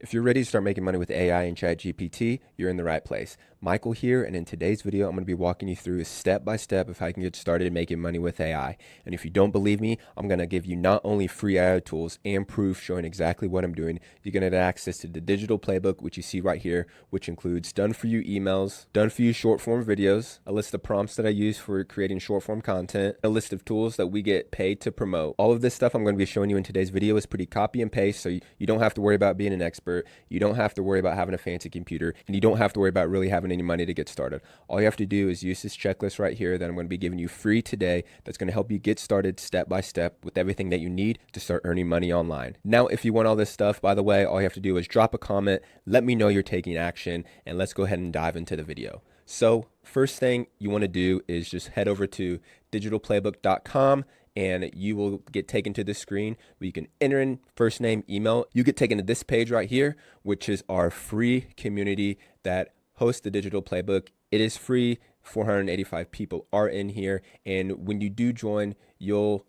If you're ready to start making money with AI and ChatGPT, you're in the right place. Michael here, and in today's video, I'm going to be walking you through step by step of how you can get started making money with AI. And if you don't believe me, I'm going to give you not only free AI tools and proof showing exactly what I'm doing. You're going to have access to the digital playbook, which you see right here, which includes done for you emails, done for you short form videos, a list of prompts that I use for creating short form content, a list of tools that we get paid to promote. All of this stuff I'm going to be showing you in today's video is pretty copy and paste, so you don't have to worry about being an expert. You don't have to worry about having a fancy computer, and you don't have to worry about really having any money to get started. All you have to do is use this checklist right here that I'm going to be giving you free today that's going to help you get started step by step with everything that you need to start earning money online. Now, if you want all this stuff, by the way, all you have to do is drop a comment, let me know you're taking action, and let's go ahead and dive into the video. So first thing you want to do is just head over to digitalplaybook.com and you will get taken to this screen where you can enter in first name, email. You get taken to this page right here, which is our free community that hosts the digital playbook. It is free. 485 people are in here. And when you do join, you'll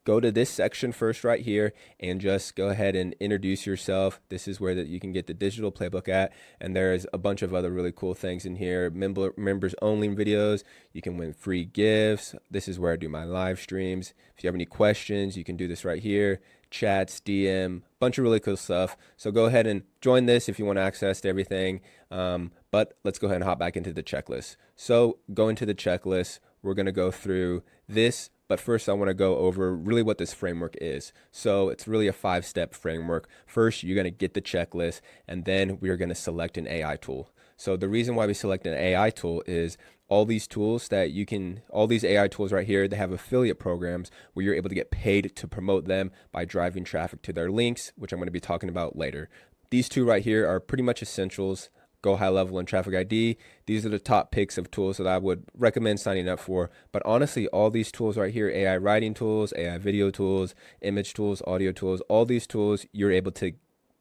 go to this section first right here and just go ahead and introduce yourself. This is where that you can get the digital playbook at, and there's a bunch of other really cool things in here. Members only videos. You can win free gifts. This is where I do my live streams. If you have any questions, you can do this right here. Chats, DM, bunch of really cool stuff. So go ahead and join this if you want access to everything. But let's go ahead and hop back into the checklist. So go into the checklist. We're going to go through this. But first, I want to go over really what this framework is. So it's really a 5-step framework. First, you're going to get the checklist, and then we're going to select an AI tool. So the reason why we select an AI tool is all these tools that you can, all these AI tools right here, they have affiliate programs where you're able to get paid to promote them by driving traffic to their links, which I'm going to be talking about later. These two right here are pretty much essentials. Go High Level and Traffic ID. These are the top picks of tools that I would recommend signing up for. But honestly, all these tools right here, AI writing tools, AI video tools, image tools, audio tools, all these tools you're able to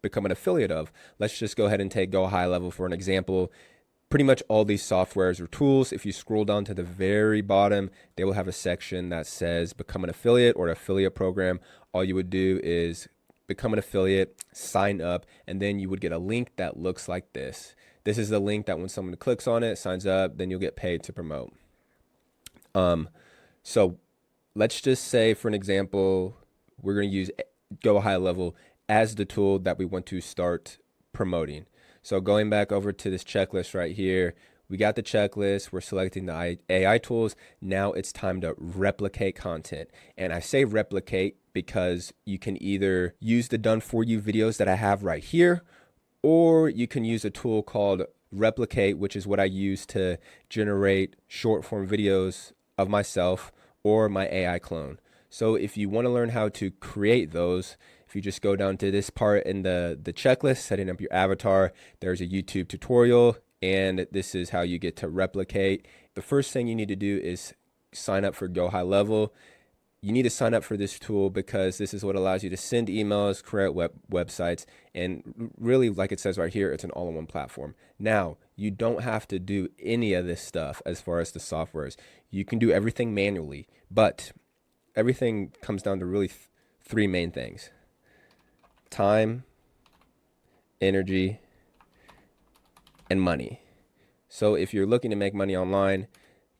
become an affiliate of. Let's just go ahead and take Go High Level for an example. Pretty much all these softwares or tools, if you scroll down to the very bottom, they will have a section that says become an affiliate or affiliate program. All you would do is become an affiliate, sign up, and then you would get a link that looks like this. This is the link that when someone clicks on it, signs up, then you'll get paid to promote. So let's just say, for an example, we're going to use Go High Level as the tool that we want to start promoting. So going back over to this checklist right here, we got the checklist, we're selecting the AI tools. Now it's time to replicate content. And I say replicate because you can either use the done for you videos that I have right here, or you can use a tool called Replicate, which is what I use to generate short form videos of myself or my AI clone. So if you want to learn how to create those, if you just go down to this part in the checklist, setting up your avatar, there's a YouTube tutorial, and this is how you get to replicate. The first thing you need to do is sign up for Go High Level. You need to sign up for this tool because this is what allows you to send emails, create websites, and really, like it says right here, it's an all-in-one platform. Now, you don't have to do any of this stuff as far as the softwares. You can do everything manually, but everything comes down to really three main things: time, energy, and money. So if you're looking to make money online,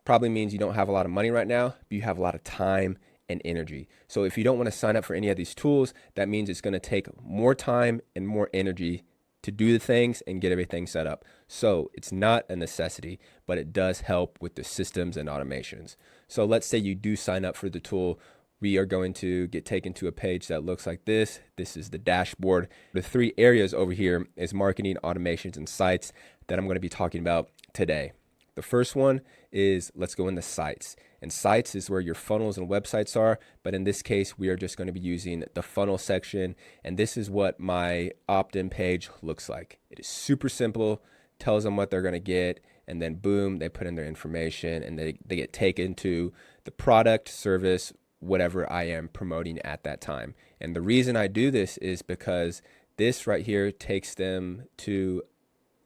probably means you don't have a lot of money right now, but you have a lot of time and energy. So if you don't want to sign up for any of these tools, that means it's going to take more time and more energy to do the things and get everything set up. So it's not a necessity, but it does help with the systems and automations. So let's say you do sign up for the tool. We are going to get taken to a page that looks like this. This is the dashboard. The 3 areas over here is marketing, automations, and sites that I'm going to be talking about today. The first one is, let's go into sites. And sites is where your funnels and websites are. But in this case, we are just going to be using the funnel section. And this is what my opt-in page looks like. It is super simple, tells them what they're going to get. And then boom, they put in their information and they get taken to the product, service, whatever I am promoting at that time. And the reason I do this is because this right here takes them to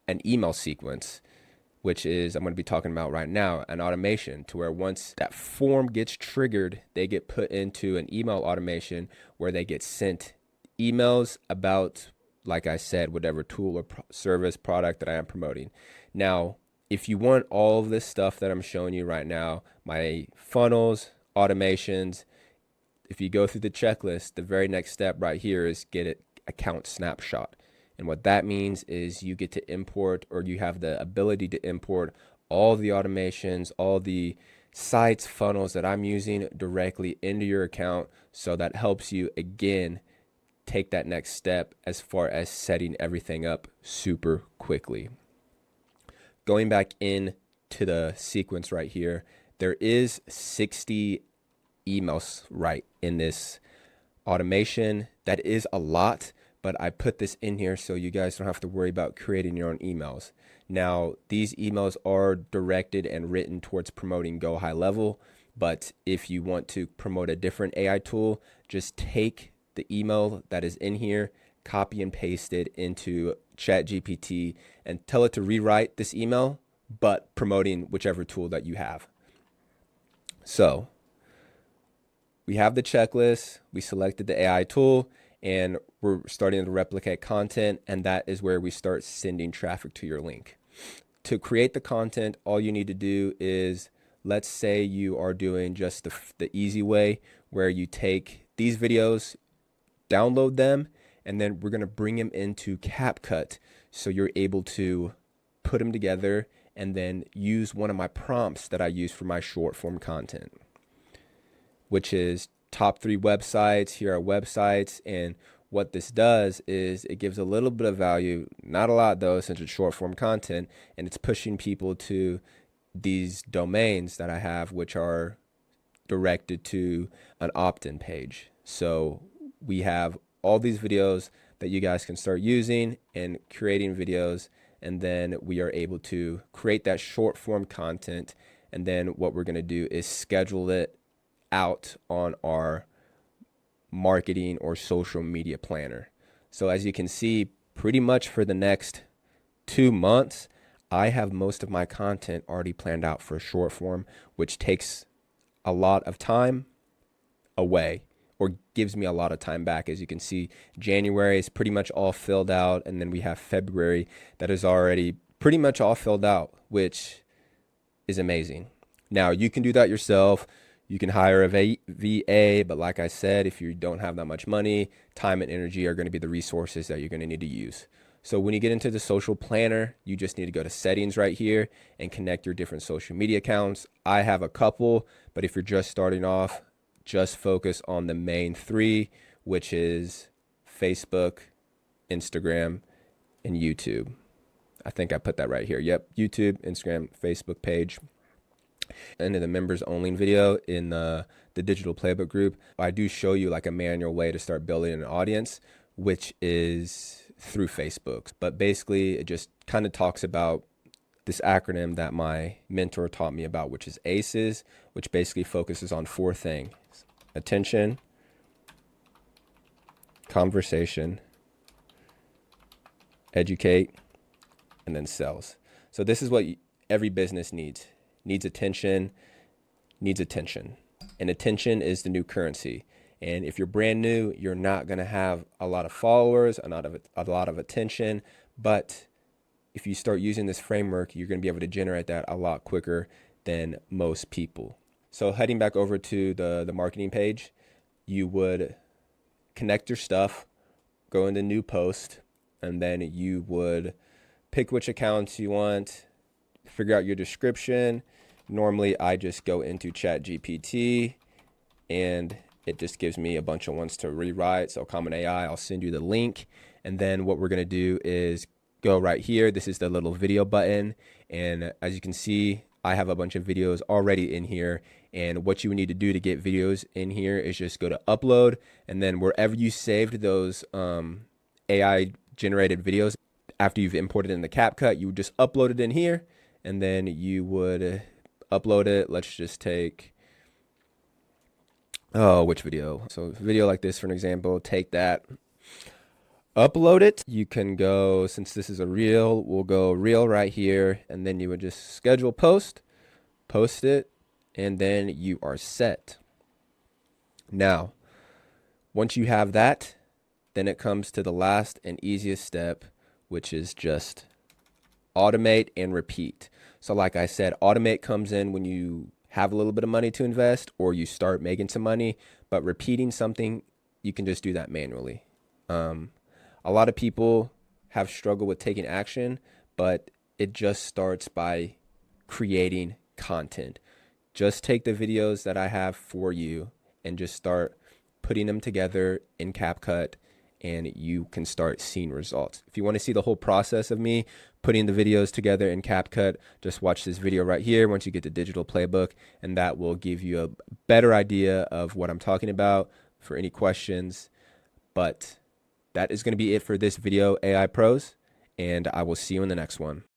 an email sequence, which is, I'm going to be talking about right now, an automation to where once that form gets triggered, they get put into an email automation where they get sent emails about like I said, whatever tool or service product that I am promoting. Now, if you want all of this stuff that I'm showing you right now, my funnels, automations, if you go through the checklist, the very next step right here is get an account snapshot. And what that means is you get to import, or you have the ability to import all the automations, all the sites, funnels that I'm using directly into your account. So that helps you, again, take that next step as far as setting everything up super quickly. Going back in to the sequence right here, there is 60 emails right in this automation. That is a lot, but I put this in here so you guys don't have to worry about creating your own emails. Now, these emails are directed and written towards promoting Go High Level, but if you want to promote a different AI tool, just take the email that is in here, copy and paste it into ChatGPT and tell it to rewrite this email, but promoting whichever tool that you have. So we have the checklist, we selected the AI tool, and we're starting to replicate content, and that is where we start sending traffic to your link. To create the content, all you need to do is, let's say you are doing just the easy way, where you take these videos, download them, and then we're going to bring them into CapCut so you're able to put them together and then use one of my prompts that I use for my short form content, which is top 3 websites. Here are websites, and what this does is it gives a little bit of value, not a lot though, since it's short form content, and it's pushing people to these domains that I have, which are directed to an opt-in page. So we have all these videos that you guys can start using and creating videos, and then we are able to create that short form content, and then what we're going to do is schedule it out on our marketing or social media planner. So as you can see, pretty much for the next 2 months, I have most of my content already planned out for short form, which takes a lot of time away, or gives me a lot of time back. As you can see, January is pretty much all filled out, and then we have February that is already pretty much all filled out, which is amazing. Now, you can do that yourself. You can hire a VA, but like I said, if you don't have that much money, time and energy are going to be the resources that you're going to need to use. So when you get into the social planner, you just need to go to settings right here and connect your different social media accounts. I have a couple, but if you're just starting off, just focus on the main 3, which is Facebook, Instagram, and YouTube. I think I put that right here. Yep, YouTube, Instagram, Facebook page. And in the members only video in the digital playbook group, I do show you like a manual way to start building an audience, which is through Facebook. But basically, it just kind of talks about this acronym that my mentor taught me about, which is ACEs, which basically focuses on 4 things: attention, conversation, educate, and then sales. So this is what every business needs. Needs attention, and attention is the new currency. And if you're brand new, you're not going to have a lot of followers, a lot of attention, but if you start using this framework, you're going to be able to generate that a lot quicker than most people. So heading back over to the marketing page, you would connect your stuff, go into new post, and then you would pick which accounts you want, figure out your description. Normally, I just go into ChatGPT, and it just gives me a bunch of ones to rewrite. So Common AI, I'll send you the link. And then what we're going to do is go right here. This is the little video button. And as you can see, I have a bunch of videos already in here. And what you need to do to get videos in here is just go to upload. And then wherever you saved those AI generated videos, after you've imported in the CapCut, you would just upload it in here. And then you would upload it. Let's just take, which video? So a video like this, for an example, take that, upload it. You can go, since this is a reel, we'll go reel right here. And then you would just schedule post it, and then you are set. Now, once you have that, Then it comes to the last and easiest step, which is just automate and repeat. So like I said, automate comes in when you have a little bit of money to invest or you start making some money, but repeating something, you can just do that manually. A lot of people have struggled with taking action, but it just starts by creating content. Just take the videos that I have for you and just start putting them together in CapCut, and you can start seeing results. If you want to see the whole process of me putting the videos together in CapCut, just watch this video right here once you get the digital playbook, and that will give you a better idea of what I'm talking about for any questions. But that is going to be it for this video, AI Pros, and I will see you in the next one.